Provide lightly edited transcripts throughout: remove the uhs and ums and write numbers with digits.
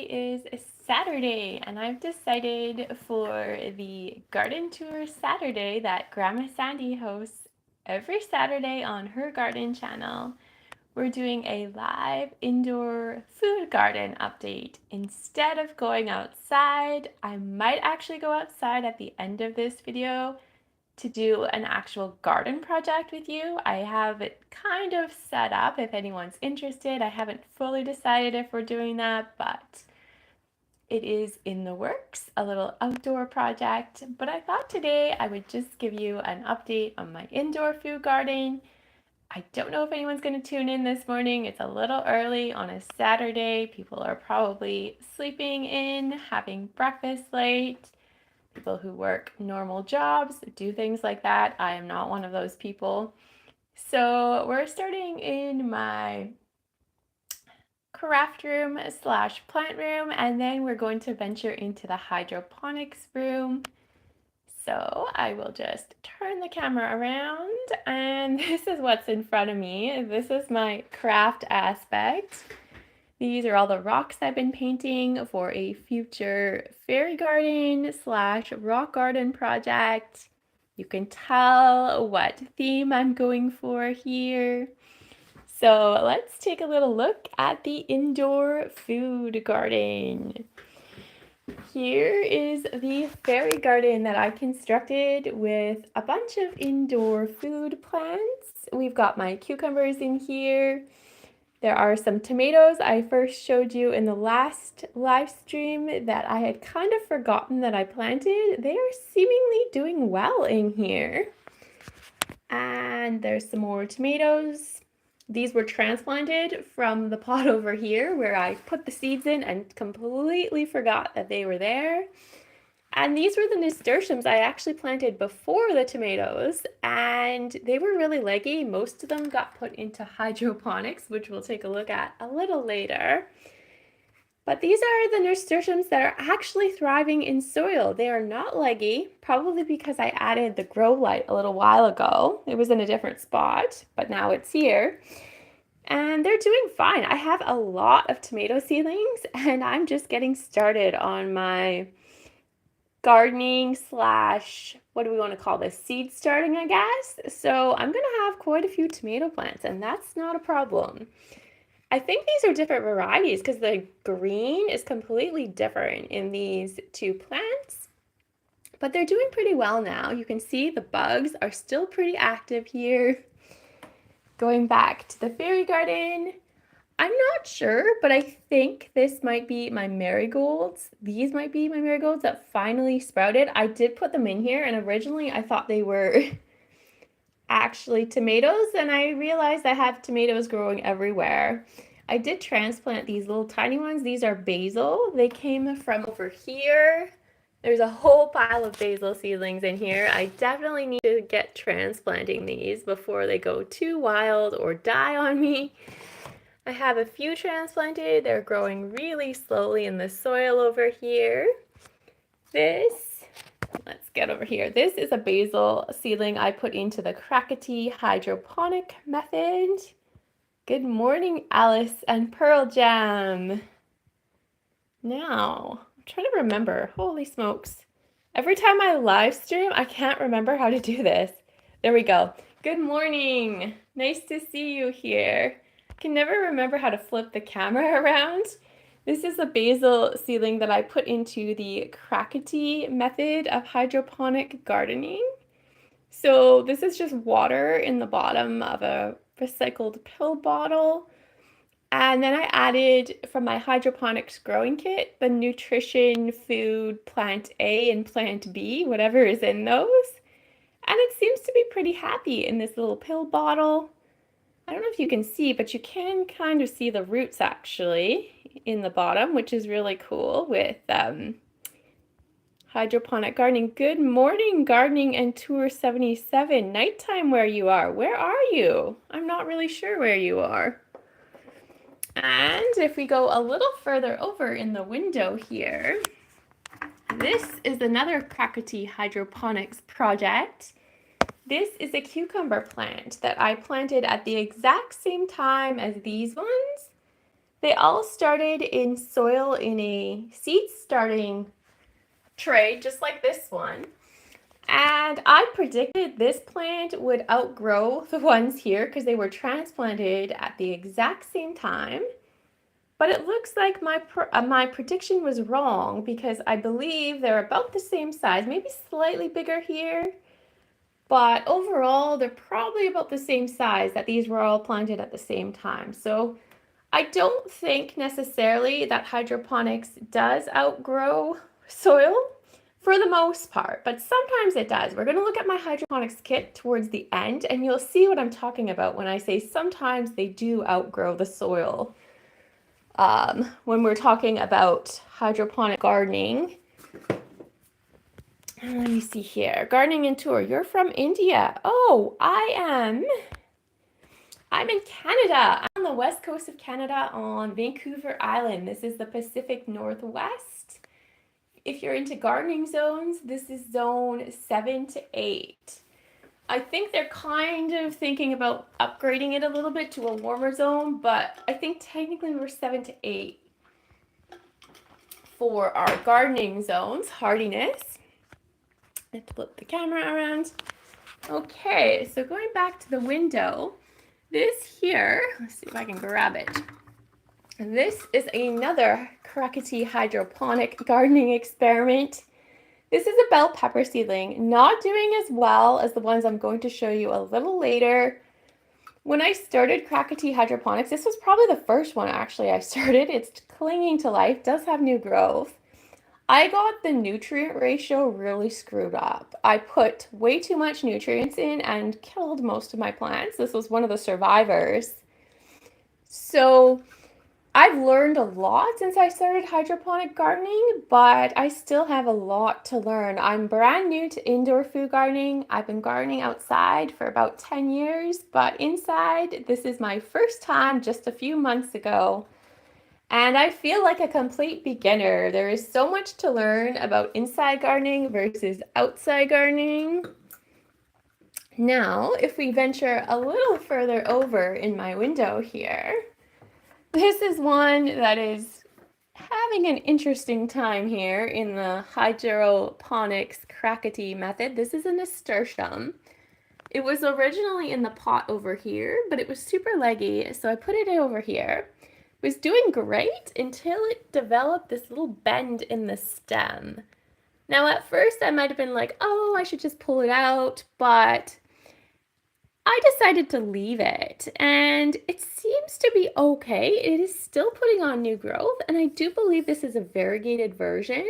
is Saturday, and I've decided for the garden tour Saturday that Grandma Sandy hosts every Saturday on her garden channel. We're doing a live indoor food garden update. Instead of going outside, I might actually go outside at the end of this video to do an actual garden project with you. I have it kind of set up if anyone's interested. I haven't fully decided if we're doing that, but it is in the works, a little outdoor project. But I thought today I would just give you an update on my indoor food garden. I don't know if anyone's going to tune in this morning. It's a little early on a Saturday. People are probably sleeping in, having breakfast late. People who work normal jobs do things like that. I am not one of those people. So we're starting in my craft room slash plant room, and then we're going to venture into the hydroponics room. So I will just turn the camera around, and this is what's in front of me. This is my craft aspect. These are all the rocks I've been painting for a future fairy garden slash rock garden project. You can tell what theme I'm going for here. So let's take a little look at the indoor food garden. Here is the fairy garden that I constructed with a bunch of indoor food plants. We've got my cucumbers in here. There are some tomatoes I first showed you in the last live stream that I had kind of forgotten that I planted. They are seemingly doing well in here. And there's some more tomatoes. These were transplanted from the pot over here where I put the seeds in and completely forgot that they were there. And these were the nasturtiums I actually planted before the tomatoes, and they were really leggy. Most of them got put into hydroponics, which we'll take a look at a little later. But these are the nasturtiums that are actually thriving in soil. They are not leggy, probably because I added the grow light a little while ago. It was in a different spot, but now it's here. And they're doing fine. I have a lot of tomato seedlings, and I'm just getting started on my gardening slash, what do we want to call this, seed starting, I guess. So I'm going to have quite a few tomato plants, and that's not a problem. I think these are different varieties because the green is completely different in these two plants, but they're doing pretty well now. You can see the bugs are still pretty active here. Going back to the fairy garden, I'm not sure, but I think this might be my marigolds. These might be my marigolds that finally sprouted. I did put them in here, and originally I thought they were actually tomatoes, and I realized I have tomatoes growing everywhere. I did transplant these little tiny ones. These are basil. They came from over here. There's a whole pile of basil seedlings in here. I definitely need to get transplanting these before they go too wild or die on me. I have a few transplanted. They're growing really slowly in the soil over here. Let's get over here. This is a basil seedling I put into the Krakatee hydroponic method. Good morning, Alice and Pearl Jam. Now, I'm trying to remember. Holy smokes. Every time I live stream, I can't remember how to do this. There we go. Good morning. Nice to see you here. I can never remember how to flip the camera around. This is a basil seedling that I put into the Krakatee method of hydroponic gardening. So this is just water in the bottom of a recycled pill bottle. And then I added from my hydroponics growing kit, the nutrition food plant A and plant B, whatever is in those. And it seems to be pretty happy in this little pill bottle. I don't know if you can see, but you can kind of see the roots actually in the bottom, which is really cool with hydroponic gardening. Good morning, Gardening and Tour 77. Nighttime where you are. Where are you? I'm not really sure where you are. And if we go a little further over in the window here, this is another Krakatee hydroponics project. This is a cucumber plant that I planted at the exact same time as these ones. They all started in soil in a seed starting tray, just like this one. And I predicted this plant would outgrow the ones here because they were transplanted at the exact same time. But it looks like my prediction was wrong because I believe they're about the same size, maybe slightly bigger here. But overall, they're probably about the same size that these were all planted at the same time. So I don't think necessarily that hydroponics does outgrow soil for the most part, but sometimes it does. We're going to look at my hydroponics kit towards the end, and you'll see what I'm talking about when I say sometimes they do outgrow the soil. When we're talking about hydroponic gardening. Let me see here. Gardening and tour. You're from India. Oh, I am. I'm in Canada. I'm on the west coast of Canada on Vancouver Island. This is the Pacific Northwest. If you're into gardening zones, this is zone 7 to 8. I think they're kind of thinking about upgrading it a little bit to a warmer zone, but I think technically we're 7 to 8 for our gardening zones, hardiness. I have to flip the camera around. Okay, so going back to the window, this here, let's see if I can grab it. This is another Krakati hydroponic gardening experiment. This is a bell pepper seedling, not doing as well as the ones I'm going to show you a little later. When I started Krakati hydroponics, this was probably the first one actually I started. It's clinging to life, does have new growth. I got the nutrient ratio really screwed up. I put way too much nutrients in and killed most of my plants. This was one of the survivors. So I've learned a lot since I started hydroponic gardening, but I still have a lot to learn. I'm brand new to indoor food gardening. I've been gardening outside for about 10 years, but inside, this is my first time just a few months ago. And I feel like a complete beginner. There is so much to learn about inside gardening versus outside gardening. Now, if we venture a little further over in my window here, this is one that is having an interesting time here in the hydroponics Krakati method. This is a nasturtium. It was originally in the pot over here, but it was super leggy, so I put it over here. It was doing great until it developed this little bend in the stem. Now at first I might have been like, oh, I should just pull it out, but I decided to leave it, and it seems to be okay. It is still putting on new growth, and I do believe this is a variegated version.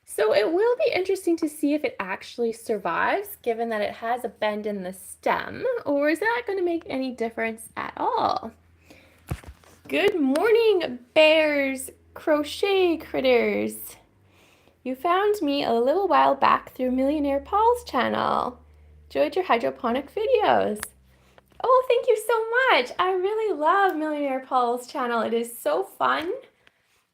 So it will be interesting to see if it actually survives, given that it has a bend in the stem, or is that going to make any difference at all? Good morning, bears, crochet critters. You found me a little while back through Millionaire Paul's channel. Enjoyed your hydroponic videos. Oh, thank you so much. I really love Millionaire Paul's channel. It is so fun.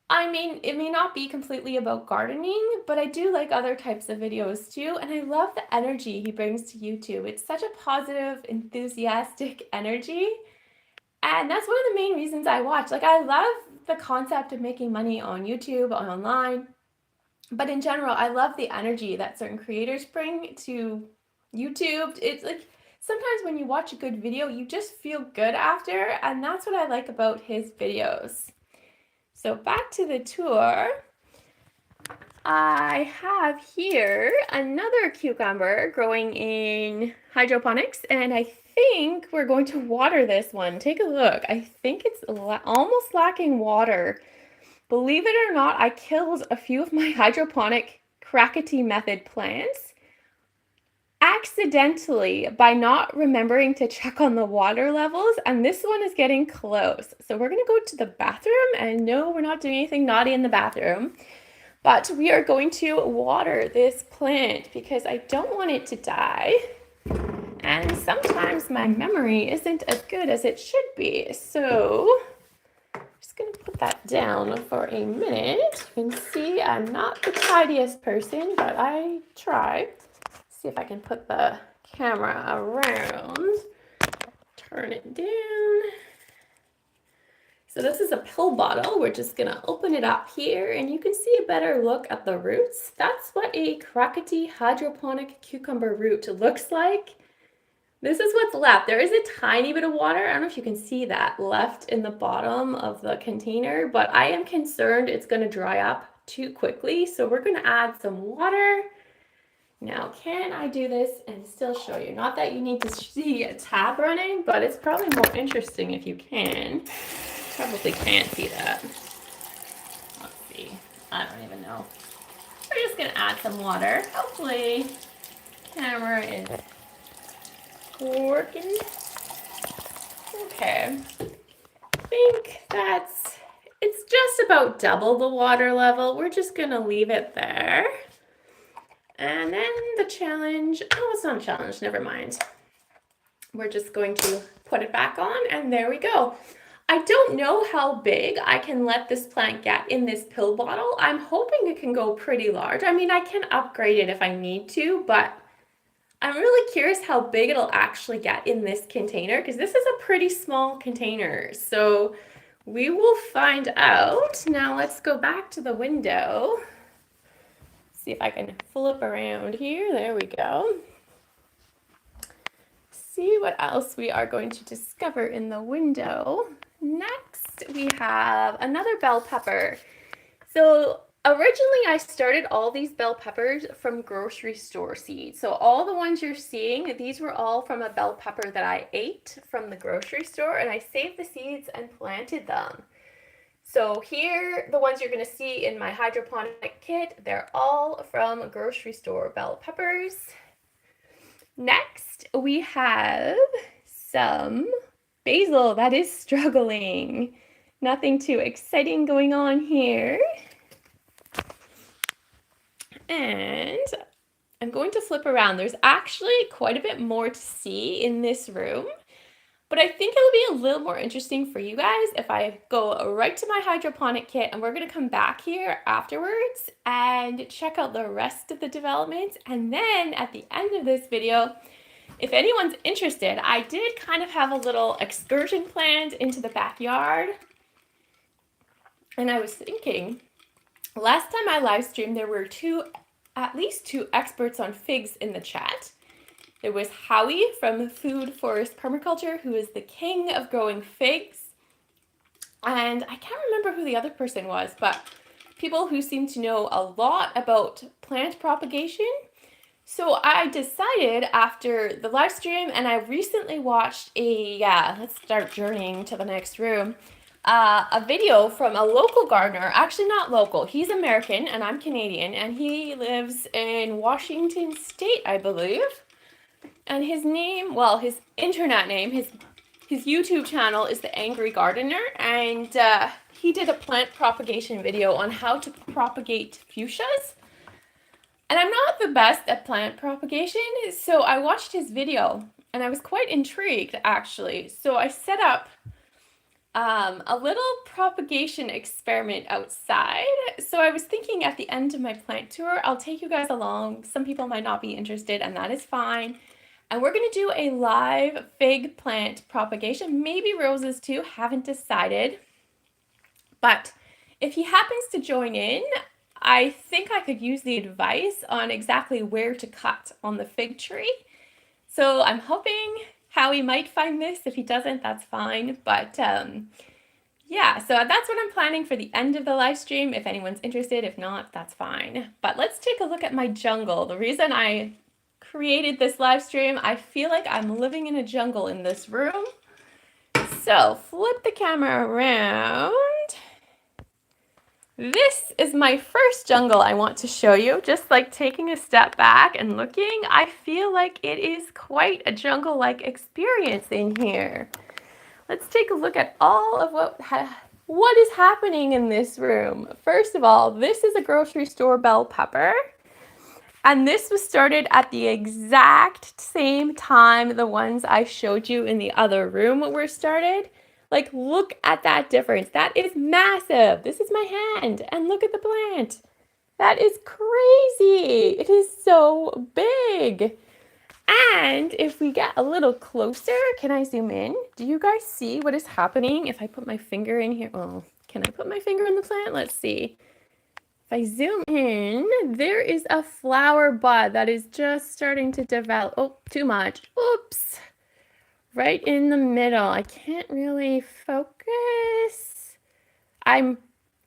I mean, it may not be completely about gardening, but I do like other types of videos too, and I love the energy he brings to YouTube. It's such a positive, enthusiastic energy. And that's one of the main reasons I watch. Like, I love the concept of making money on YouTube, online. But in general, I love the energy that certain creators bring to YouTube. It's like sometimes when you watch a good video, you just feel good after. And that's what I like about his videos. So back to the tour. I have here another cucumber growing in hydroponics, and I think we're going to water this one. Take a look. I think it's almost lacking water. Believe it or not, I killed a few of my hydroponic Krakati method plants accidentally by not remembering to check on the water levels, and this one is getting close. So we're going to go to the bathroom, and no, we're not doing anything naughty in the bathroom. But we are going to water this plant because I don't want it to die. And sometimes my memory isn't as good as it should be. So I'm just going to put that down for a minute. You can see I'm not the tidiest person, but I try. See if I can put the camera around. Turn it down. So this is a pill bottle. We're just gonna open it up here and you can see a better look at the roots. That's what a Krakati hydroponic cucumber root looks like. This is what's left. There is a tiny bit of water. I don't know if you can see that left in the bottom of the container, but I am concerned it's gonna dry up too quickly. So we're gonna add some water. Now, can I do this and still show you? Not that you need to see a tap running, but it's probably more interesting if you can. Probably can't see that. Let's see. I don't even know. We're just gonna add some water. Hopefully, camera is working. Okay. I think it's just about double the water level. We're just gonna leave it there. And then the challenge, oh, it's not a challenge, never mind. We're just going to put it back on and there we go. I don't know how big I can let this plant get in this pill bottle. I'm hoping it can go pretty large. I mean, I can upgrade it if I need to, but I'm really curious how big it'll actually get in this container because this is a pretty small container. So we will find out. Now let's go back to the window. See if I can flip around here. There we go. See what else we are going to discover in the window. Next, we have another bell pepper. So originally I started all these bell peppers from grocery store seeds. So all the ones you're seeing, these were all from a bell pepper that I ate from the grocery store, and I saved the seeds and planted them. So here, the ones you're going to see in my hydroponic kit, they're all from grocery store bell peppers. Next, we have some basil that is struggling. Nothing too exciting going on here. And I'm going to flip around. There's actually quite a bit more to see in this room. But I think it'll be a little more interesting for you guys if I go right to my hydroponic kit and we're going to come back here afterwards and check out the rest of the developments. And then at the end of this video, if anyone's interested, I did kind of have a little excursion planned into the backyard. And I was thinking, last time I live streamed, there were at least two experts on figs in the chat. There was Howie from Food Forest Permaculture, who is the king of growing figs. And I can't remember who the other person was, but people who seem to know a lot about plant propagation. So I decided after the live stream, and I recently watched let's start journeying to the next room, a video from a local gardener, actually not local, he's American and I'm Canadian, and he lives in Washington State, I believe. And his name, well, his internet name, his YouTube channel is The Angry Gardener, and he did a plant propagation video on how to propagate fuchsias. And I'm not the best at plant propagation, so I watched his video, and I was quite intrigued, actually. So I set up a little propagation experiment outside. So I was thinking at the end of my plant tour, I'll take you guys along. Some people might not be interested, and that is fine. And we're going to do a live fig plant propagation, maybe roses too, haven't decided. But if he happens to join in, I think I could use the advice on exactly where to cut on the fig tree. So I'm hoping Howie might find this. If he doesn't, that's fine. But yeah, so that's what I'm planning for the end of the live stream. If anyone's interested, if not, that's fine. But let's take a look at my jungle. The reason I created this live stream, I feel like I'm living in a jungle in this room. So flip the camera around. This is my first jungle I want to show you. Just like taking a step back and looking, I feel like it is quite a jungle-like experience in here. Let's take a look at all of what is happening in this room. First of all, this is a grocery store bell pepper. And this was started at the exact same time the ones I showed you in the other room were started. Like, look at that difference. That is massive. This is my hand. And look at the plant. That is crazy. It is so big. And if we get a little closer, can I zoom in? Do you guys see what is happening if I put my finger in here? Oh, can I put my finger in the plant? Let's see. If I zoom in, there is a flower bud that is just starting to develop. Oh, too much. Oops. Right in the middle. I can't really focus. I'm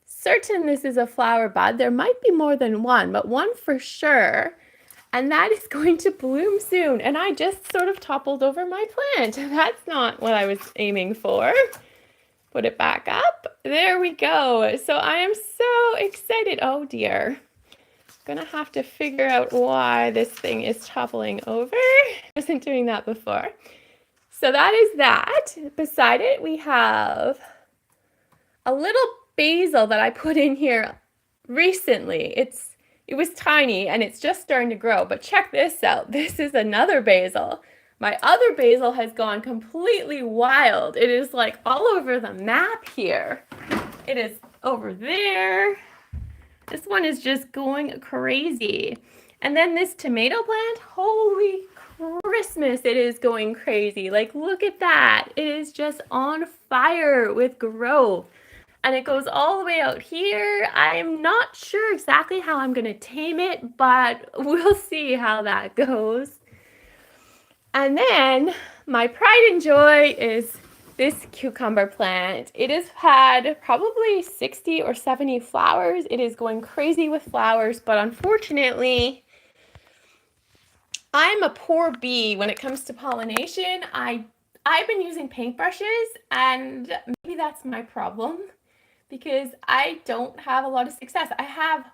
certain this is a flower bud. There might be more than one, but one for sure. And that is going to bloom soon. And I just sort of toppled over my plant. That's not what I was aiming for. Put it back up. There we go. So I am so excited. Oh dear. Gonna have to figure out why this thing is toppling over. I wasn't doing that before. So that is that. Beside it, we have a little basil that I put in here recently. It was tiny and it's just starting to grow, but check this out. This is another basil. My other basil has gone completely wild. It is like all over the map here. It is over there. This one is just going crazy. And then this tomato plant, holy Christmas, it is going crazy. Like, look at that. It is just on fire with growth. And it goes all the way out here. I'm not sure exactly how I'm going to tame it, but we'll see how that goes. And then my pride and joy is this cucumber plant. It has had probably 60 or 70 flowers. It is going crazy with flowers, but unfortunately, I'm a poor bee when it comes to pollination. I've been using paintbrushes, and maybe that's my problem because I don't have a lot of success. I have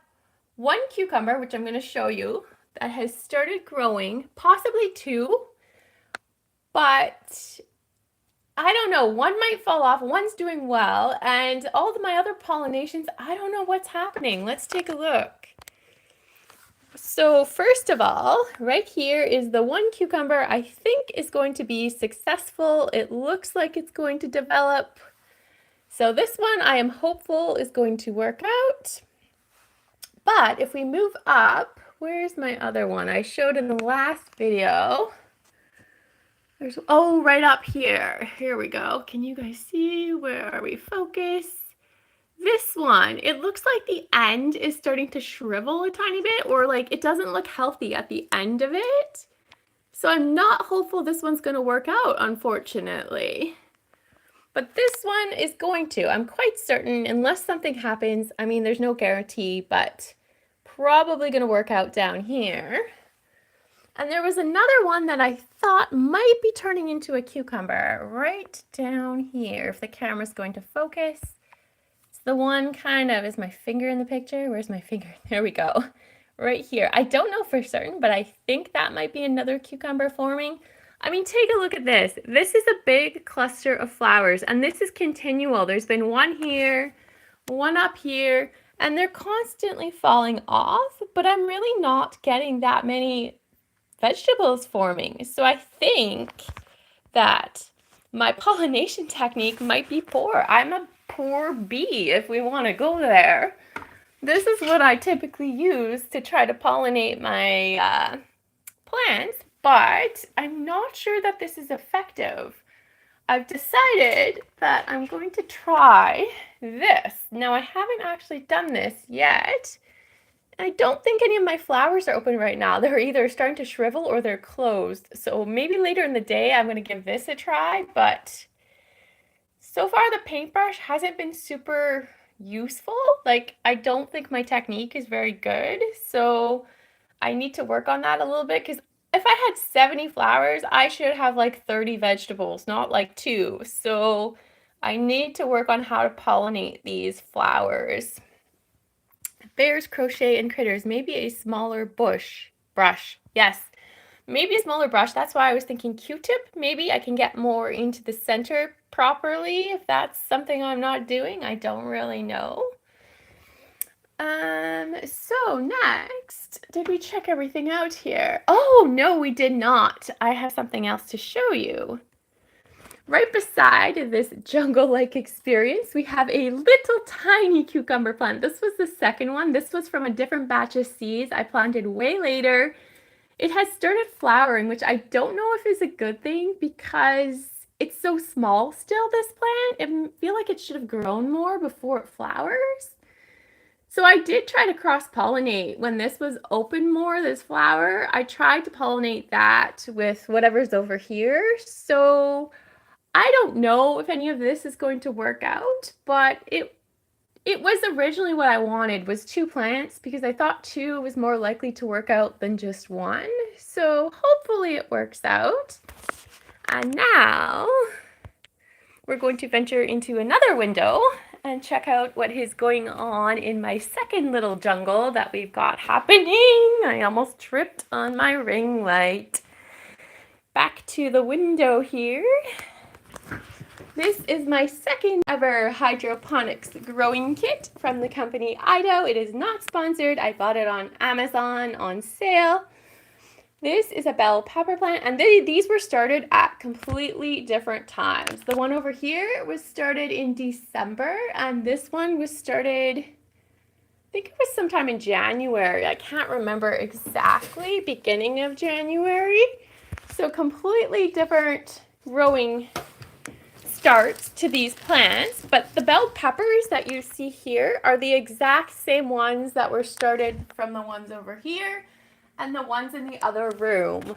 one cucumber, which I'm going to show you, that has started growing, possibly two, but I don't know. One might fall off, one's doing well, and all of my other pollinations, I don't know what's happening. Let's take a look. So first of all, right here is the one cucumber I think is going to be successful. It looks like it's going to develop. So this one I am hopeful is going to work out. But if we move up, where's my other one? I showed in the last video. Oh, right up here. Here we go. Can you guys see? Where are we? Focus. This one, it looks like the end is starting to shrivel a tiny bit, or like it doesn't look healthy at the end of it. So I'm not hopeful this one's going to work out, unfortunately. But this one is going to. I'm quite certain, unless something happens. I mean, there's no guarantee, but probably going to work out down here. And there was another one that I thought might be turning into a cucumber right down here, if the camera's going to focus. It's the one kind of, is my finger in the picture? Where's my finger? There we go. Right here. I don't know for certain, but I think that might be another cucumber forming. I mean, take a look at this. This is a big cluster of flowers, and this is continual. There's been one here, one up here, and they're constantly falling off, but I'm really not getting that many vegetables forming. So I think that my pollination technique might be poor. I'm a poor bee if we want to go there. This is what I typically use to try to pollinate my plants, but I'm not sure that this is effective. I've decided that I'm going to try this. Now, I haven't actually done this yet. I don't think any of my flowers are open right now. They're either starting to shrivel or they're closed. So maybe later in the day, I'm going to give this a try. But so far, the paintbrush hasn't been super useful. Like, I don't think my technique is very good. So I need to work on that a little bit, because if I had 70 flowers, I should have like 30 vegetables, not like 2. So I need to work on how to pollinate these flowers. Bears, crochet, and critters. Maybe a smaller brush. Yes, maybe a smaller brush. That's why I was thinking Q-tip. Maybe I can get more into the center properly. If that's something I'm not doing, I don't really know. So next, did we check everything out here? Oh, no, we did not. I have something else to show you. Right beside this jungle-like experience, we have a little tiny cucumber plant. This was the second one. This was from a different batch of seeds I planted way later. It has started flowering, which I don't know if is a good thing because it's so small still, this plant. I feel like it should have grown more before it flowers. So I did try to cross-pollinate when this was open more, this flower. I tried to pollinate that with whatever's over here. So I don't know if any of this is going to work out, but it was originally what I wanted was 2 plants because I thought 2 was more likely to work out than just 1. So hopefully it works out. And now we're going to venture into another window and check out what is going on in my second little jungle that we've got happening. I almost tripped on my ring light. Back to the window here. This is my second ever hydroponics growing kit from the company Ido. It is not sponsored. I bought it on Amazon on sale. This is a bell pepper plant, and these were started at completely different times. The one over here was started in December, and this one was started, I think it was sometime in January. I can't remember exactly, beginning of January. So completely different growing starts to these plants, but the bell peppers that you see here are the exact same ones that were started from the ones over here and the ones in the other room.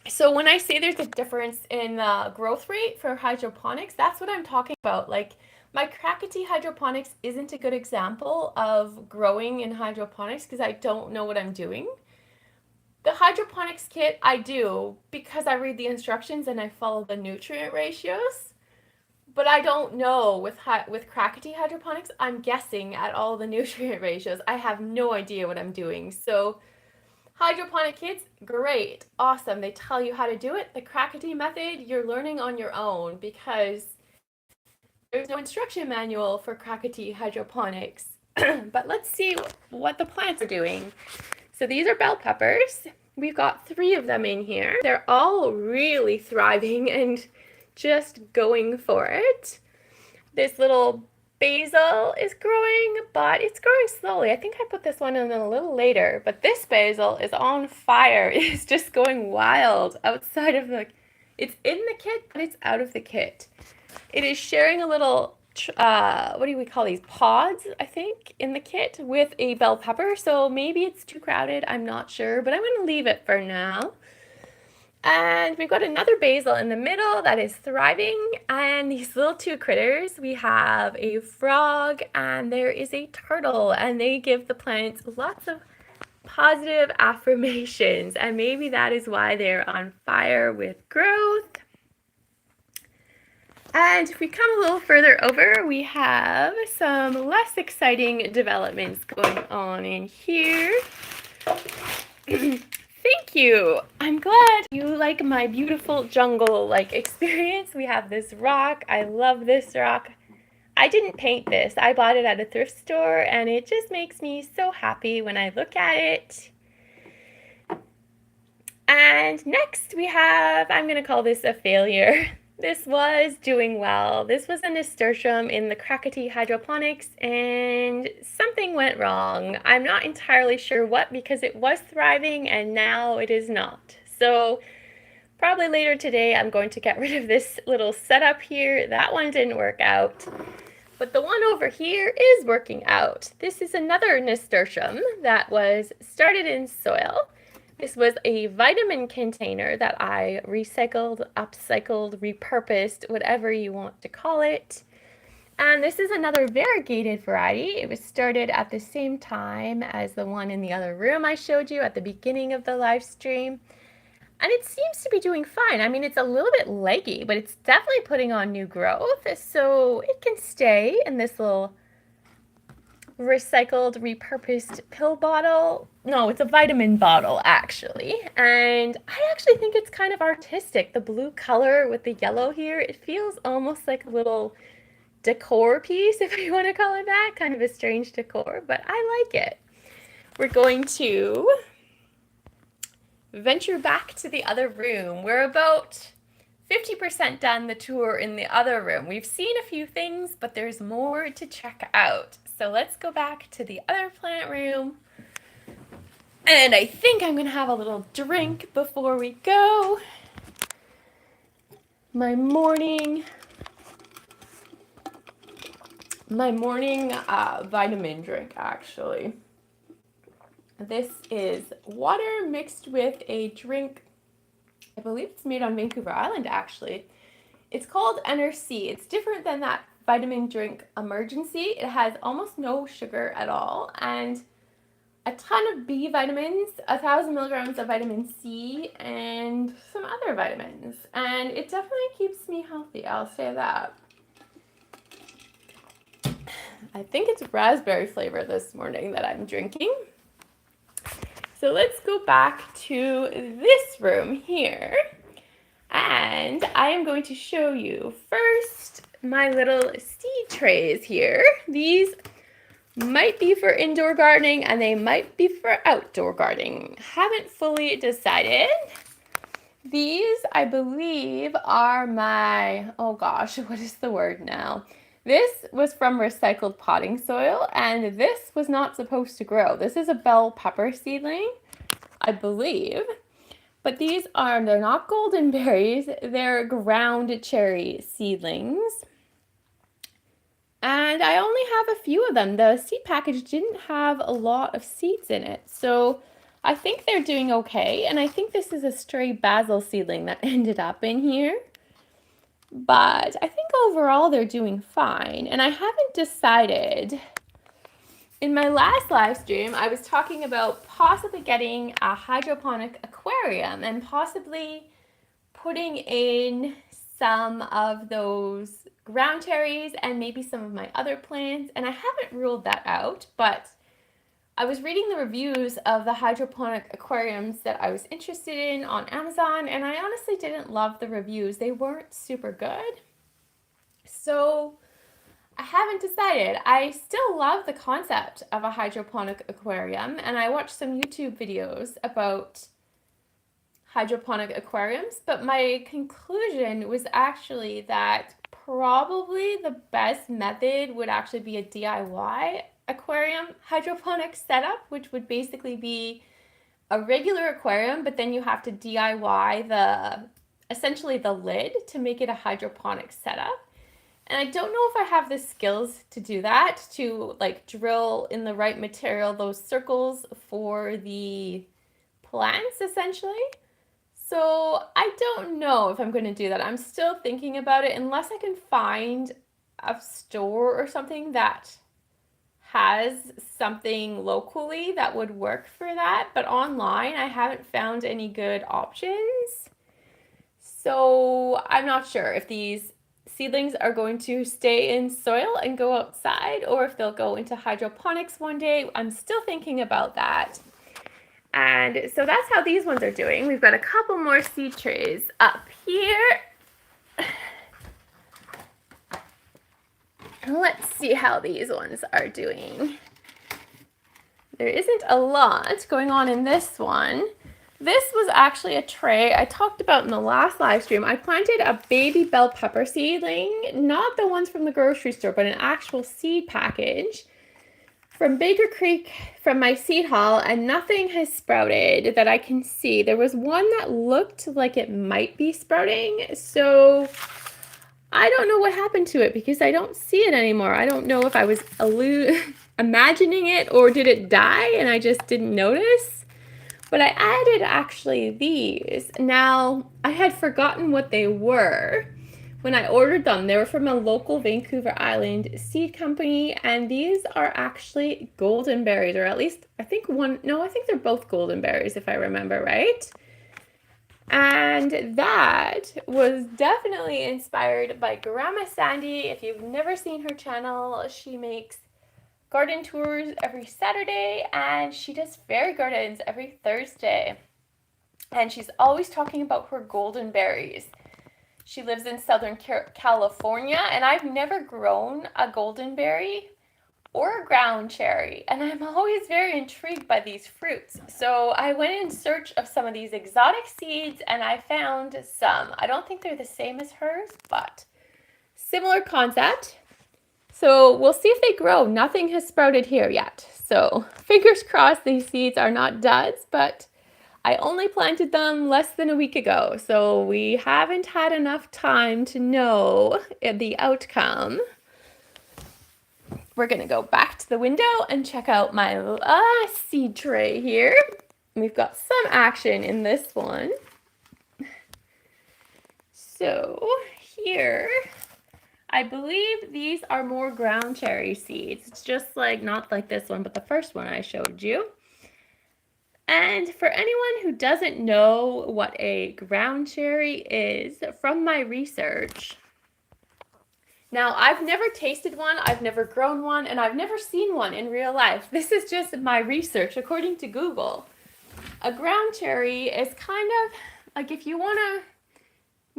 So when I say there's a difference in the growth rate for hydroponics, that's what I'm talking about. Like my Krakatee hydroponics isn't a good example of growing in hydroponics because I don't know what I'm doing. The hydroponics kit I do because I read the instructions and I follow the nutrient ratios. But I don't know with Krakatee hydroponics. I'm guessing at all the nutrient ratios. I have no idea what I'm doing. So hydroponic kits, great, awesome. They tell you how to do it. The Krakatee method, you're learning on your own because there's no instruction manual for Krakatee hydroponics. But let's see what the plants are doing. So these are bell peppers. We've got 3 of them in here. They're all really thriving and just going for it. This little basil is growing, but it's growing slowly. I think I put this one in a little later, but this basil is on fire. It's just going wild outside of it's in the kit, but it's out of the kit. It is sharing a little what do we call these, pods, I think, in the kit with a bell pepper. So maybe it's too crowded, I'm not sure, but I'm going to leave it for now. And we've got another basil in the middle that is thriving, and these little 2 critters, we have a frog and there is a turtle, and they give the plants lots of positive affirmations, and maybe that is why they're on fire with growth. And if we come a little further over, we have some less exciting developments going on in here. Thank you. I'm glad you like my beautiful jungle-like experience. We have this rock. I love this rock. I didn't paint this. I bought it at a thrift store, and it just makes me so happy when I look at it. And next we have, I'm going to call this a failure. This was doing well. This was a nasturtium in the Krakatee hydroponics, and something went wrong. I'm not entirely sure what, because it was thriving and now it is not. So probably later today I'm going to get rid of this little setup here. That one didn't work out. But the one over here is working out. This is another nasturtium that was started in soil. This was a vitamin container that I recycled, upcycled, repurposed, whatever you want to call it. And this is another variegated variety. It was started at the same time as the one in the other room I showed you at the beginning of the live stream. And it seems to be doing fine. I mean, it's a little bit leggy, but it's definitely putting on new growth. So it can stay in this little recycled, repurposed pill bottle. No, it's a vitamin bottle, actually. And I actually think it's kind of artistic. The blue color with the yellow here, it feels almost like a little decor piece, if you want to call it that. Kind of a strange decor, but I like it. We're going to venture back to the other room. We're about 50% done the tour in the other room. We've seen a few things, but there's more to check out. So let's go back to the other plant room. And I think I'm gonna have a little drink before we go. My morning vitamin drink, actually. This is water mixed with a drink. I believe it's made on Vancouver Island, actually. It's called NRC. It's different than that vitamin drink Emergency. It has almost no sugar at all and a ton of B vitamins, 1,000 milligrams of vitamin C, and some other vitamins. And it definitely keeps me healthy, I'll say that. I think it's raspberry flavor this morning that I'm drinking. So let's go back to this room here. And I am going to show you first my little seed trays here. These might be for indoor gardening and they might be for outdoor gardening. Haven't fully decided. These, I believe, are my, oh gosh, what is the word now? This was from recycled potting soil and this was not supposed to grow. This is a bell pepper seedling, I believe. But these are, they're not golden berries, they're ground cherry seedlings. And I only have a few of them. The seed package didn't have a lot of seeds in it. So I think they're doing okay. And I think this is a stray basil seedling that ended up in here. But I think overall they're doing fine. And I haven't decided. In my last live stream, I was talking about possibly getting a hydroponic aquarium and possibly putting in some of those ground cherries and maybe some of my other plants. And I haven't ruled that out, but I was reading the reviews of the hydroponic aquariums that I was interested in on Amazon, and I honestly didn't love the reviews. They weren't super good. So I haven't decided. I still love the concept of a hydroponic aquarium, and I watched some YouTube videos about hydroponic aquariums, but my conclusion was actually that probably the best method would actually be a DIY aquarium hydroponic setup, which would basically be a regular aquarium, but then you have to DIY essentially the lid to make it a hydroponic setup. And I don't know if I have the skills to do that, to like drill in the right material, those circles for the plants essentially. So I don't know if I'm going to do that. I'm still thinking about it unless I can find a store or something that has something locally that would work for that. But online, I haven't found any good options. So I'm not sure if these seedlings are going to stay in soil and go outside or if they'll go into hydroponics one day. I'm still thinking about that. And so that's how these ones are doing. We've got a couple more seed trays up here. Let's see how these ones are doing. There isn't a lot going on in this one. This was actually a tray I talked about in the last live stream. I planted a baby bell pepper seedling, not the ones from the grocery store, but an actual seed package from Baker Creek from my seed haul, and nothing has sprouted that I can see. There was one that looked like it might be sprouting, so I don't know what happened to it because I don't see it anymore. I don't know if I was imagining it or did it die and I just didn't notice. But I added actually these. Now, I had forgotten what they were when I ordered them. They were from a local Vancouver Island seed company, and these are actually golden berries, or at least I think they're both golden berries if I remember right. And that was definitely inspired by Grandma Sandy. If you've never seen her channel, she makes garden tours every Saturday and she does fairy gardens every Thursday. And she's always talking about her golden berries. She lives in Southern California, and I've never grown a golden berry or a ground cherry, and I'm always very intrigued by these fruits. So I went in search of some of these exotic seeds and I found some. I don't think they're the same as hers, but similar concept. So we'll see if they grow. Nothing has sprouted here yet. So fingers crossed these seeds are not duds, but I only planted them less than a week ago. So we haven't had enough time to know the outcome. We're gonna go back to the window and check out my seed tray here. We've got some action in this one. So here, I believe these are more ground cherry seeds. It's just like, not like this one, but the first one I showed you. And for anyone who doesn't know what a ground cherry is, from my research, now I've never tasted one, I've never grown one, and I've never seen one in real life. This is just my research according to Google. A ground cherry is kind of like, if you want to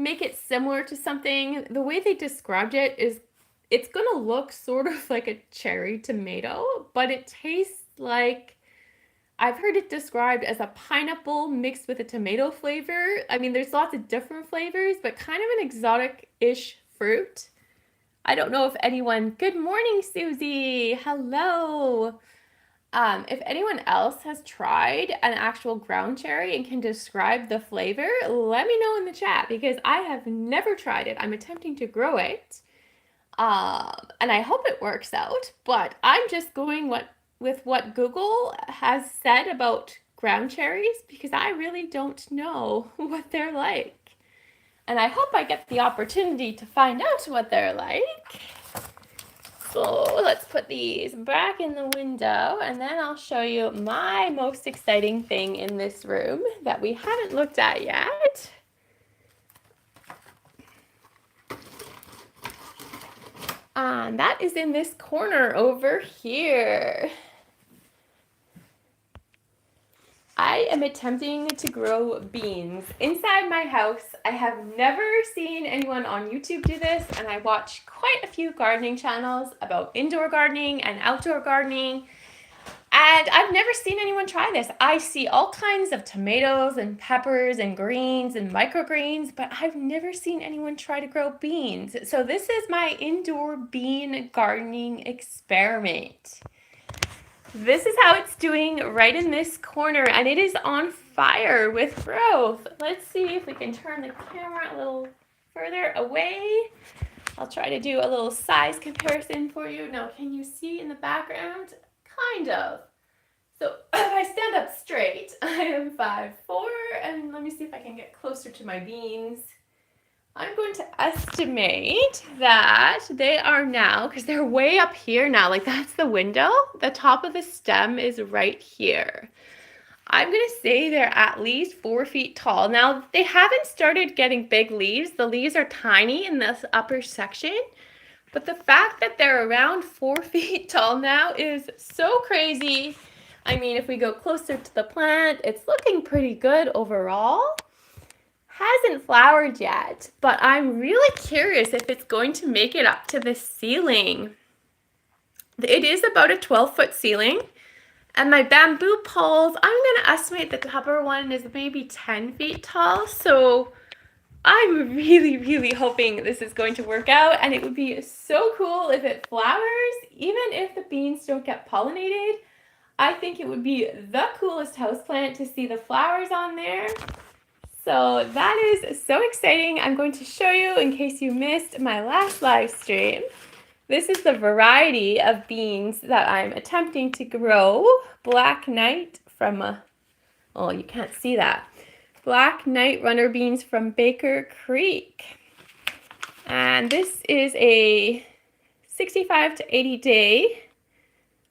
make it similar to something, the way they described it is it's going to look sort of like a cherry tomato, but it tastes like, I've heard it described as a pineapple mixed with a tomato flavor. I mean, there's lots of different flavors, but kind of an exotic-ish fruit. I don't know if anyone, good morning, Susie, hello. If anyone else has tried an actual ground cherry and can describe the flavor, let me know in the chat, because I have never tried it. I'm attempting to grow it, and I hope it works out, but I'm just going with what Google has said about ground cherries, because I really don't know what they're like. And I hope I get the opportunity to find out what they're like. So let's put these back in the window, and then I'll show you my most exciting thing in this room that we haven't looked at yet. And that is in this corner over here. I am attempting to grow beans inside my house. I have never seen anyone on YouTube do this, and I watch quite a few gardening channels about indoor gardening and outdoor gardening, and I've never seen anyone try this. I see all kinds of tomatoes and peppers and greens and microgreens, but I've never seen anyone try to grow beans. So this is my indoor bean gardening experiment. This is how it's doing right in this corner, and it is on fire with growth. Let's see if we can turn the camera a little further away. I'll try to do a little size comparison for you. Now, can you see in the background? Kind of. So if I stand up straight, I am 5'4", and let me see if I can get closer to my beans. I'm going to estimate that they are now, because they're way up here now, like that's the window. The top of the stem is right here. I'm going to say they're at least 4 feet tall. Now, they haven't started getting big leaves. The leaves are tiny in this upper section. But the fact that they're around 4 feet tall now is so crazy. I mean, if we go closer to the plant, it's looking pretty good overall. Hasn't flowered yet, but I'm really curious if it's going to make it up to the ceiling. It is about a 12-foot ceiling, and my bamboo poles, I'm going to estimate the upper one is maybe 10 feet tall, so I'm really, really hoping this is going to work out, and it would be so cool if it flowers, even if the beans don't get pollinated. I think it would be the coolest houseplant to see the flowers on there. So that is so exciting. I'm going to show you, in case you missed my last live stream. This is the variety of beans that I'm attempting to grow. Black Knight from, oh, you can't see that. Black Knight runner beans from Baker Creek. And this is a 65 to 80 day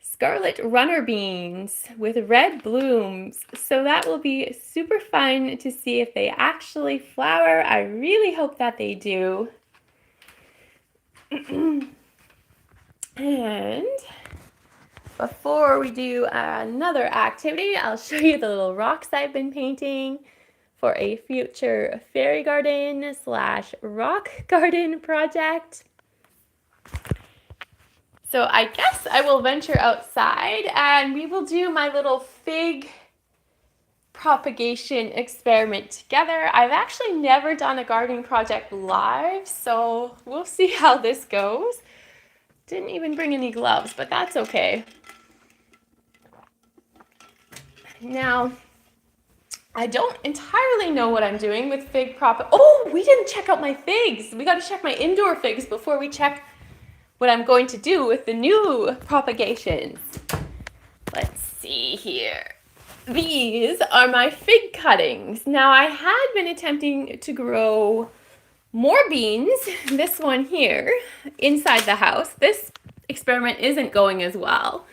Scarlet runner beans with red blooms. So that will be super fun to see if they actually flower. I really hope that they do. And before we do another activity, I'll show you the little rocks I've been painting for a future fairy garden / rock garden project. So I guess I will venture outside and we will do my little fig propagation experiment together. I've actually never done a gardening project live, so we'll see how this goes. Didn't even bring any gloves, but that's okay. Now, I don't entirely know what I'm doing with fig prop. Oh, we didn't check out my figs. We got to check my indoor figs before we check what I'm going to do with the new propagations. Let's see here. These are my fig cuttings. Now, I had been attempting to grow more beans, this one here, inside the house. This experiment isn't going as well.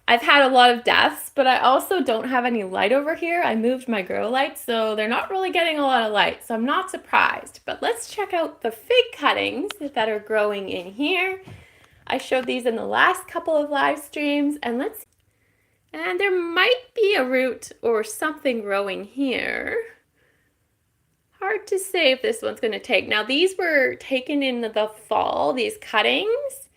I've had a lot of deaths, but I also don't have any light over here. I moved my grow lights, so they're not really getting a lot of light, so I'm not surprised. But let's check out the fig cuttings that are growing in here. I showed these in the last couple of live streams, and there might be a root or something growing here. Hard to say if this one's going to take. Now, these were taken in the fall, these cuttings,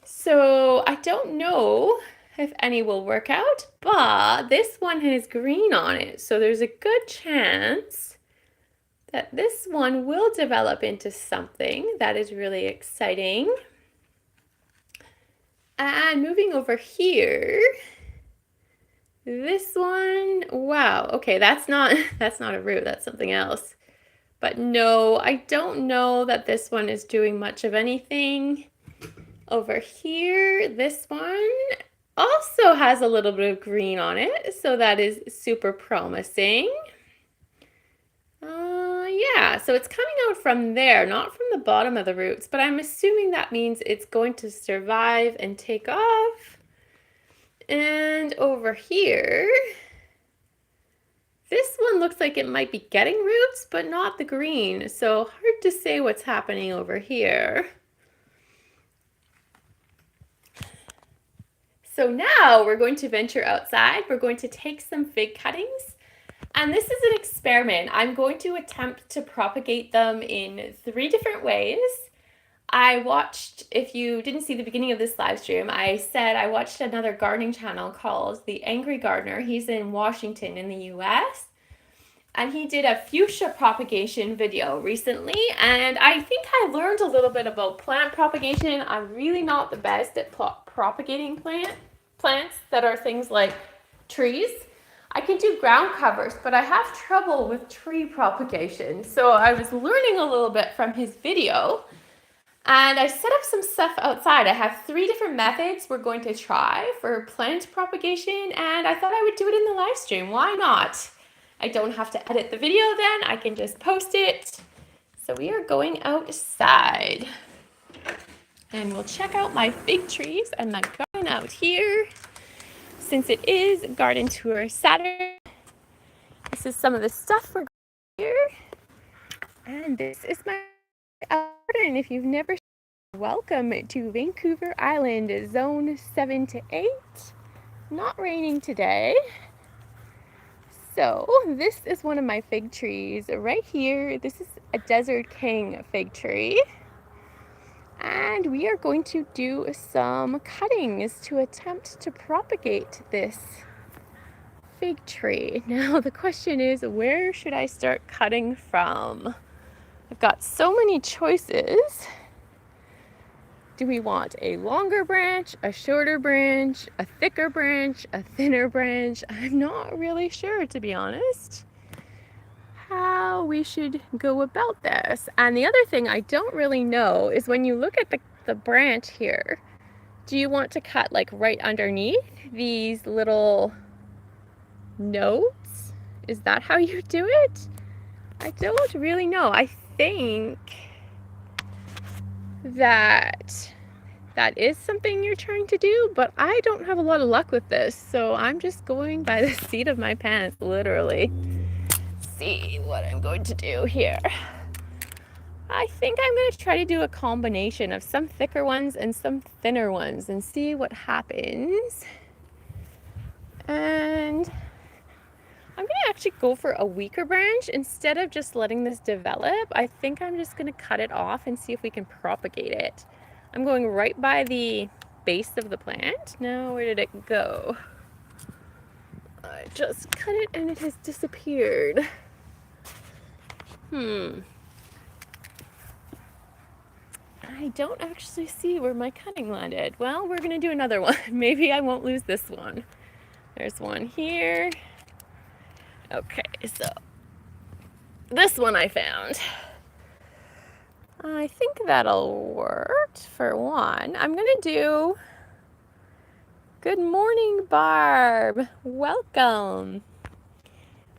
so I don't know if any will work out, but this one has green on it, so there's a good chance that this one will develop into something that is really exciting. And moving over here, this one, wow, okay, that's not a root, that's something else. But no, I don't know that this one is doing much of anything. Over here, this one also has a little bit of green on it, so that is super promising. Yeah, so it's coming out from there, not from the bottom of the roots, but I'm assuming that means it's going to survive and take off. And over here, this one looks like it might be getting roots, but not the green, so hard to say what's happening over here. So now we're going to venture outside. We're going to take some fig cuttings, and this is an experiment. I'm going to attempt to propagate them in 3 different ways. I watched, if you didn't see the beginning of this live stream, I said I watched another gardening channel called The Angry Gardener. He's in Washington in the US. And he did a fuchsia propagation video recently, and I think I learned a little bit about plant propagation. I'm really not the best at propagating plants that are things like trees. I can do ground covers, but I have trouble with tree propagation. So I was learning a little bit from his video, and I set up some stuff outside. I have 3 different methods we're going to try for plant propagation, and I thought I would do it in the live stream. Why not? I don't have to edit the video then, I can just post it. So we are going outside. And we'll check out my fig trees and my garden out here. Since it is Garden Tour Saturday, this is some of the stuff we're going here. And this is my garden. If you've never seen, welcome to Vancouver Island, Zone 7 to 8. Not raining today. So this is one of my fig trees right here. This is a Desert King fig tree. And we are going to do some cuttings to attempt to propagate this fig tree. Now the question is, where should I start cutting from? I've got so many choices. Do we want a longer branch, a shorter branch, a thicker branch, a thinner branch? I'm not really sure, to be honest, how we should go about this. And the other thing I don't really know is when you look at the branch here, do you want to cut like right underneath these little nodes? Is that how you do it? I don't really know. I think that is something you're trying to do, but I don't have a lot of luck with this, so I'm just going by the seat of my pants, literally. See what I'm going to do here. I think I'm going to try to do a combination of some thicker ones and some thinner ones and see what happens. And I'm going to actually go for a weaker branch instead of just letting this develop. I think I'm just going to cut it off and see if we can propagate it. I'm going right by the base of the plant. Now, where did it go? I just cut it and it has disappeared. I don't actually see where my cutting landed. Well, we're gonna do another one. Maybe I won't lose this one. There's one here. Okay, so this one I found. I think that'll work for one. I'm gonna do good morning, Barb. Welcome.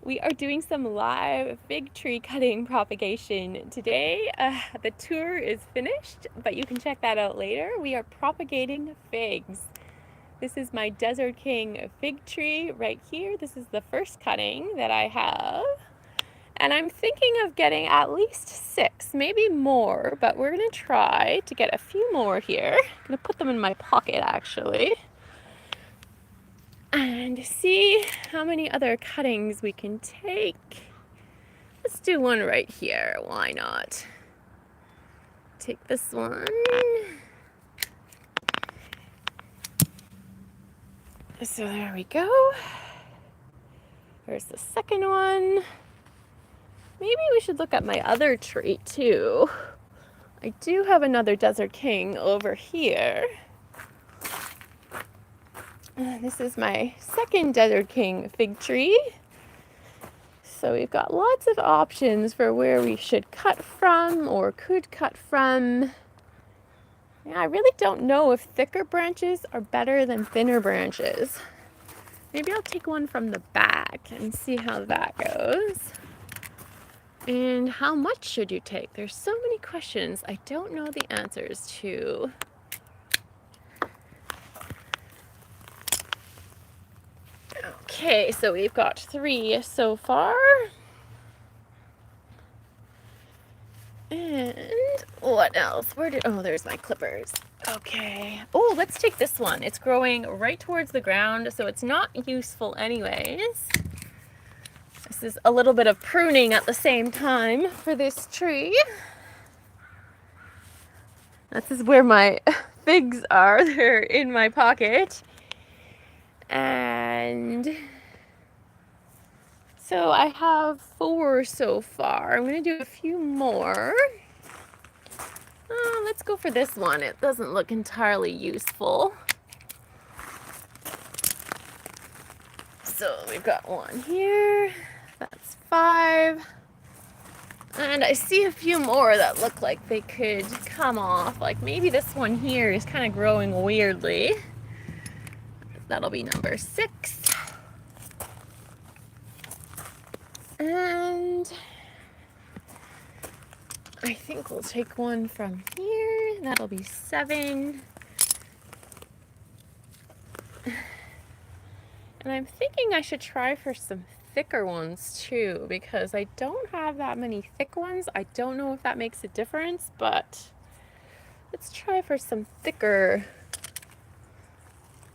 We are doing some live fig tree cutting propagation today. The tour is finished, but you can check that out later. We are propagating figs. This is my Desert King fig tree right here. This is the first cutting that I have. And I'm thinking of getting at least 6, maybe more, but we're gonna try to get a few more here. I'm gonna put them in my pocket actually. And see how many other cuttings we can take. Let's do one right here, why not? Take this one. So there we go. There's the second one. Maybe we should look at my other tree too. I do have another Desert King over here. This is my second Desert King fig tree. So we've got lots of options for where we should cut from or could cut from. Yeah, I really don't know if thicker branches are better than thinner branches. Maybe I'll take one from the back and see how that goes. And how much should you take? There's so many questions I don't know the answers to. Okay, so we've got 3 so far. And what else? Oh, there's my clippers. Okay. Oh, let's take this one. It's growing right towards the ground, so it's not useful anyways. This is a little bit of pruning at the same time for this tree. This is where my figs are. They're in my pocket. And so I have 4 so far. I'm going to do a few more. Let's go for this one. It doesn't look entirely useful. So we've got one here. That's 5. And I see a few more that look like they could come off. Like maybe this one here is kind of growing weirdly. That'll be number 6. And I think we'll take one from here. That'll be 7. And I'm thinking I should try for some thicker ones too, because I don't have that many thick ones. I don't know if that makes a difference, but let's try for some thicker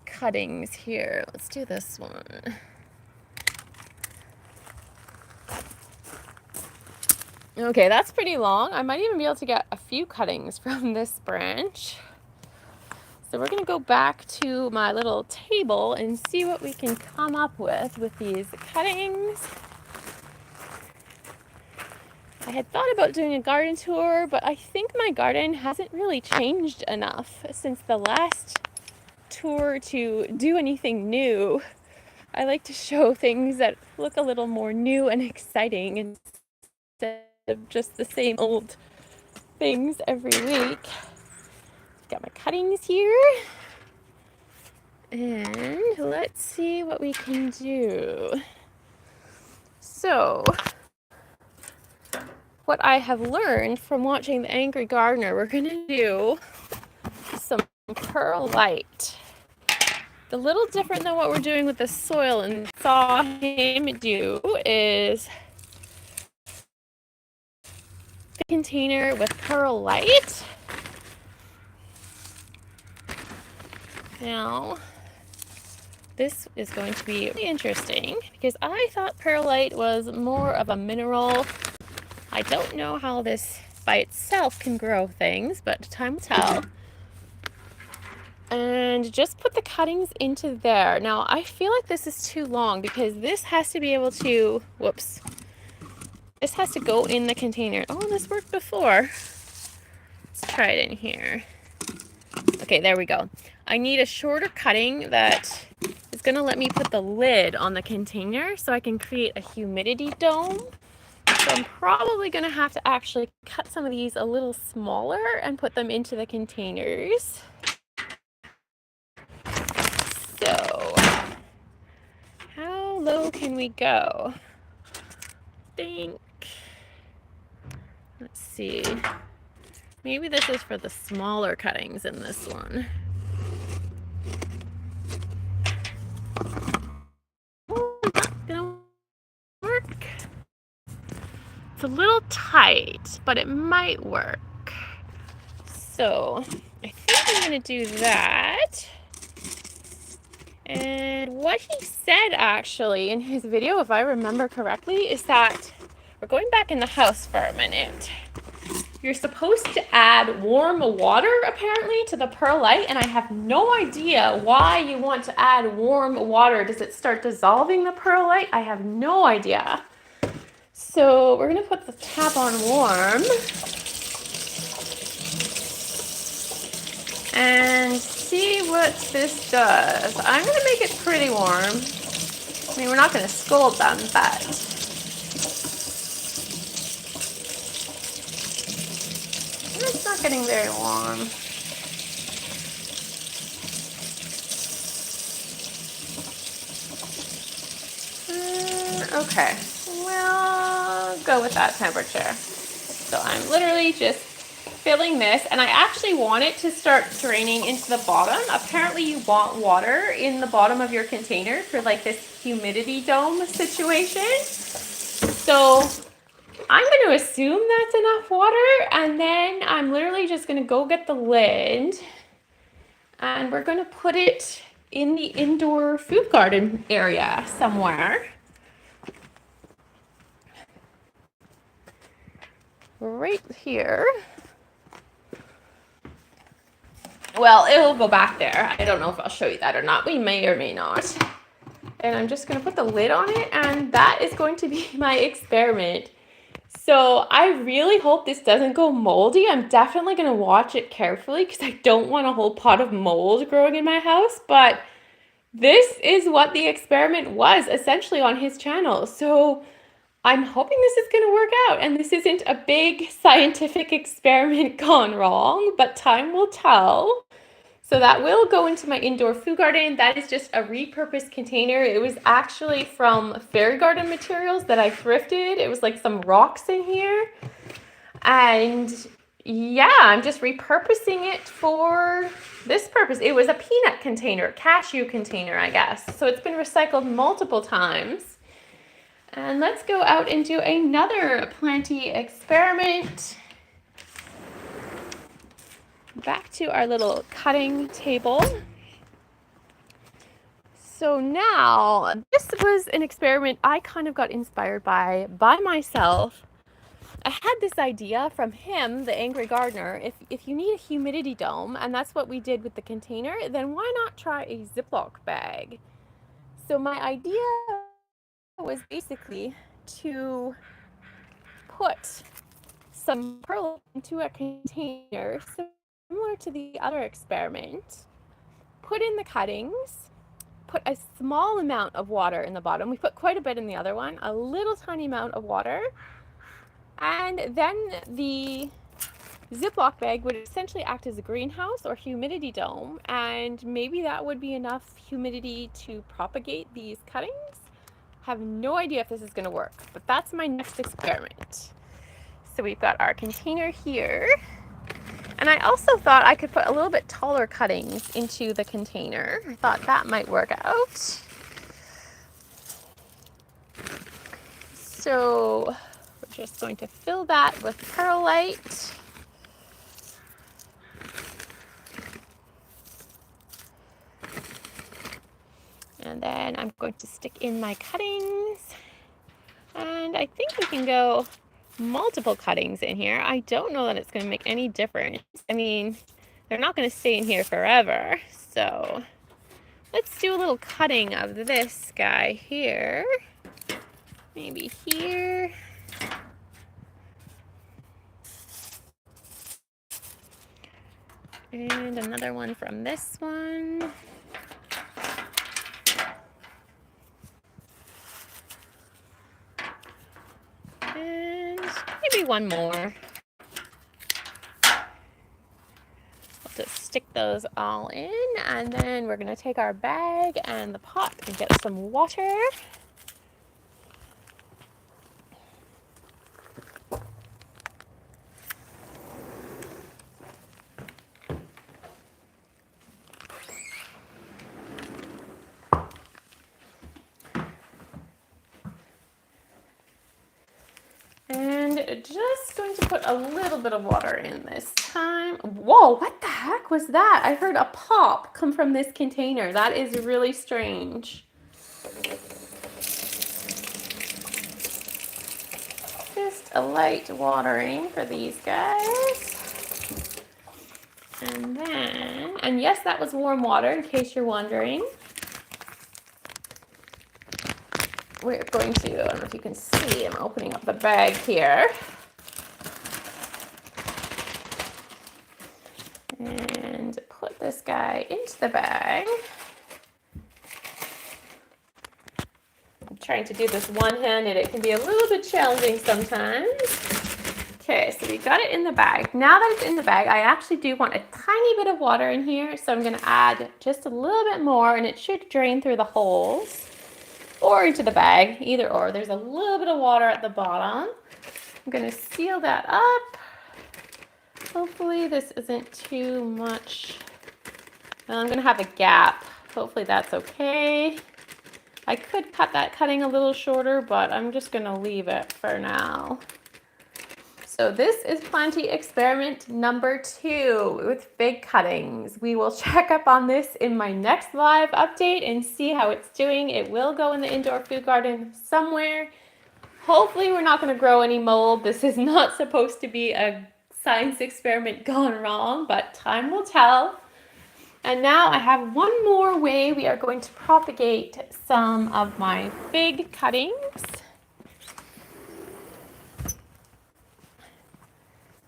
cuttings here. Let's do this one. Okay, that's pretty long. I might even be able to get a few cuttings from this branch. So we're gonna go back to my little table and see what we can come up with these cuttings. I had thought about doing a garden tour, but I think my garden hasn't really changed enough since the last tour to do anything new. I like to show things that look a little more new and exciting instead of just the same old things every week. Got my cuttings here. And let's see what we can do. So, what I have learned from watching The Angry Gardener, we're going to do some perlite. A little different than what we're doing with the soil and saw him do is the container with perlite. Now, this is going to be really interesting because I thought perlite was more of a mineral. I don't know how this by itself can grow things, but time will tell. And just put the cuttings into there. Now, I feel like this is too long because this has to be able to, this has to go in the container. Oh, this worked before. Let's try it in here. Okay, there we go. I need a shorter cutting that is going to let me put the lid on the container so I can create a humidity dome. So I'm probably going to have to actually cut some of these a little smaller and put them into the containers. So, how low can we go? Think. Let's see. Maybe this is for the smaller cuttings in this one. Oh, not gonna work. It's a little tight, but it might work. So I think I'm gonna do that. And what he said actually in his video, if I remember correctly, is that we're going back in the house for a minute. You're supposed to add warm water apparently to the perlite, and I have no idea why you want to add warm water. Does it start dissolving the perlite? I have no idea. So we're gonna put the tap on warm and see what this does. I'm gonna make it pretty warm. I mean, we're not gonna scold them, but it's not getting very warm. Okay, we'll go with that temperature. So I'm literally just filling this, and I actually want it to start draining into the bottom. Apparently you want water in the bottom of your container for like this humidity dome situation. So I'm going to assume that's enough water, and then I'm literally just going to go get the lid, and we're going to put it in the indoor food garden area somewhere. Right here. Well, it'll go back there. I don't know if I'll show you that or not. We may or may not. And I'm just going to put the lid on it, and that is going to be my experiment. So I really hope this doesn't go moldy. I'm definitely going to watch it carefully because I don't want a whole pot of mold growing in my house. But this is what the experiment was essentially on his channel. So I'm hoping this is going to work out, and this isn't a big scientific experiment gone wrong, but time will tell. So that will go into my indoor food garden. That is just a repurposed container. It was actually from fairy garden materials that I thrifted. It was like some rocks in here. And yeah, I'm just repurposing it for this purpose. It was a peanut container, cashew container, I guess. So it's been recycled multiple times. And let's go out and do another planty experiment. Back to our little cutting table. So now, this was an experiment I kind of got inspired by myself. I had this idea from him, the Angry Gardener. If you need a humidity dome, and that's what we did with the container, then why not try a Ziploc bag? So my idea was basically to put some perlite into a container similar to the other experiment, put in the cuttings, put a small amount of water in the bottom. We put quite a bit in the other one, a little tiny amount of water, and then the Ziploc bag would essentially act as a greenhouse or humidity dome, and maybe that would be enough humidity to propagate these cuttings. Have no idea if this is going to work, but that's my next experiment. So we've got our container here, and I also thought I could put a little bit taller cuttings into the container. I thought that might work out. So we're just going to fill that with perlite. And then I'm going to stick in my cuttings. And I think we can go multiple cuttings in here. I don't know that it's going to make any difference. I mean, they're not going to stay in here forever. So let's do a little cutting of this guy here. Maybe here. And another one from this one. And maybe one more. I'll just stick those all in, and then we're going to take our bag and the pot and get some water. And just going to put a little bit of water in this time. Whoa, what the heck was that? I heard a pop come from this container. That is really strange. Just a light watering for these guys. And then, and yes, that was warm water in case you're wondering. We're going to, I don't know if you can see, I'm opening up the bag here. And put this guy into the bag. I'm trying to do this one-handed. It can be a little bit challenging sometimes. Okay, so we got it in the bag. Now that it's in the bag, I actually do want a tiny bit of water in here. So I'm going to add just a little bit more, and it should drain through the holes or into the bag, either or. There's a little bit of water at the bottom. I'm going to seal that up. Hopefully this isn't too much. I'm going to have a gap. Hopefully that's okay. I could cut that cutting a little shorter, but I'm just going to leave it for now. So this is Planty experiment number 2 with fig cuttings. We will check up on this in my next live update and see how it's doing. It will go in the indoor food garden somewhere. Hopefully we're not going to grow any mold. This is not supposed to be a science experiment gone wrong, but time will tell. And now I have one more way we are going to propagate some of my fig cuttings.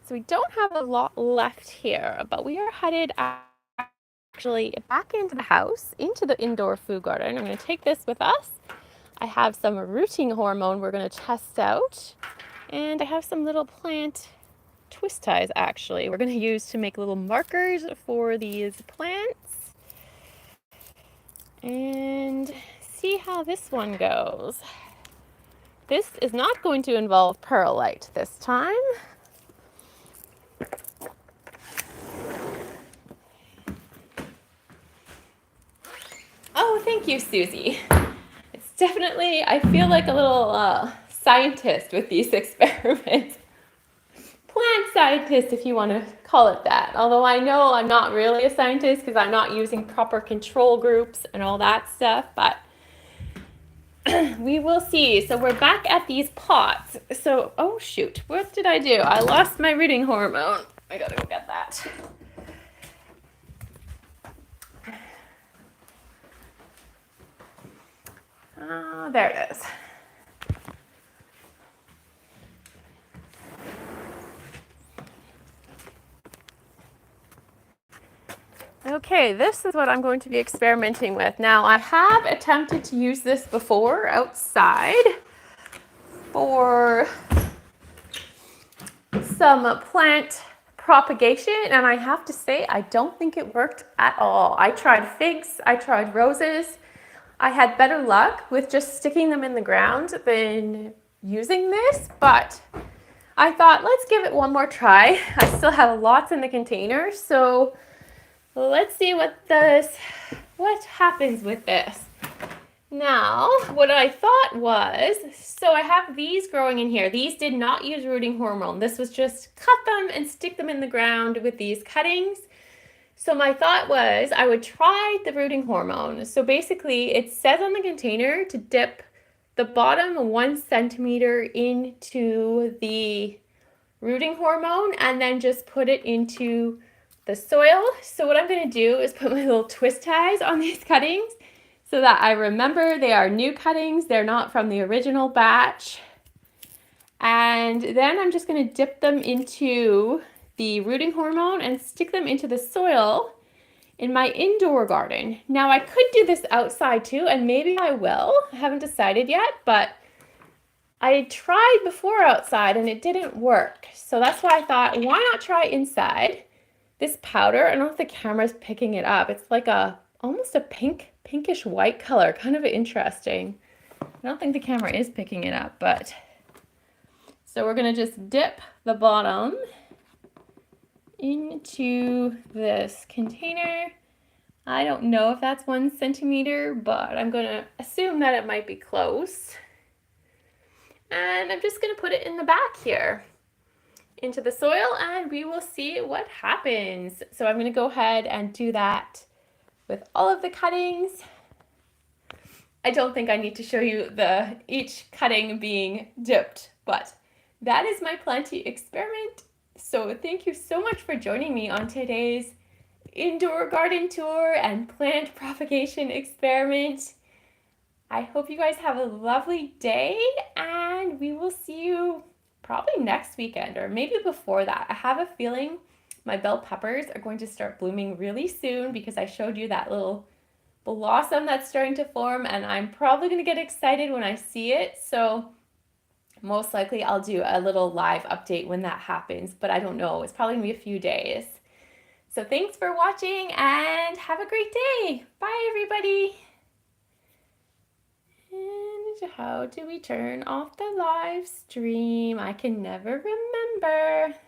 So we don't have a lot left here, but we are headed actually back into the house, into the indoor food garden. I'm going to take this with us. I have some rooting hormone we're going to test out. And I have some little plant twist ties actually we're going to use to make little markers for these plants. And see how this one goes. This is not going to involve perlite this time. Oh, thank you, Susie. It's definitely, I feel like a little scientist with these experiments. Plant scientist, if you want to call it that. Although I know I'm not really a scientist because I'm not using proper control groups and all that stuff, but we will see. So we're back at these pots. So, oh shoot, what did I do? I lost my rooting hormone. I gotta go get that. There it is. Okay, this is what I'm going to be experimenting with. Now, I have attempted to use this before outside for some plant propagation, and I have to say, I don't think it worked at all. I tried figs, I tried roses. I had better luck with just sticking them in the ground than using this, but I thought, let's give it one more try. I still have lots in the container, so let's see what happens with this. Now, what I thought was, so I have these growing in here. These did not use rooting hormone. This was just cut them and stick them in the ground with these cuttings. So my thought was I would try the rooting hormone. So basically it says on the container to dip the bottom 1 centimeter into the rooting hormone and then just put it into the soil. So what I'm going to do is put my little twist ties on these cuttings so that I remember they are new cuttings. They're not from the original batch. And then I'm just going to dip them into the rooting hormone and stick them into the soil in my indoor garden. Now I could do this outside too, and maybe I will. I haven't decided yet, but I tried before outside and it didn't work. So that's why I thought, why not try inside? This powder, I don't know if the camera's picking it up. It's like almost a pinkish white color, kind of interesting. I don't think the camera is picking it up, but so we're gonna just dip the bottom into this container. I don't know if that's 1 centimeter, but I'm gonna assume that it might be close. And I'm just gonna put it in the back here into the soil and we will see what happens. So I'm gonna go ahead and do that with all of the cuttings. I don't think I need to show you each cutting being dipped, but that is my planting experiment. So thank you so much for joining me on today's indoor garden tour and plant propagation experiment. I hope you guys have a lovely day and we will see you probably next weekend or maybe before that. I have a feeling my bell peppers are going to start blooming really soon because I showed you that little blossom that's starting to form and I'm probably going to get excited when I see it. So most likely I'll do a little live update when that happens, but I don't know. It's probably going to be a few days. So thanks for watching and have a great day. Bye everybody. And how do we turn off the live stream? I can never remember.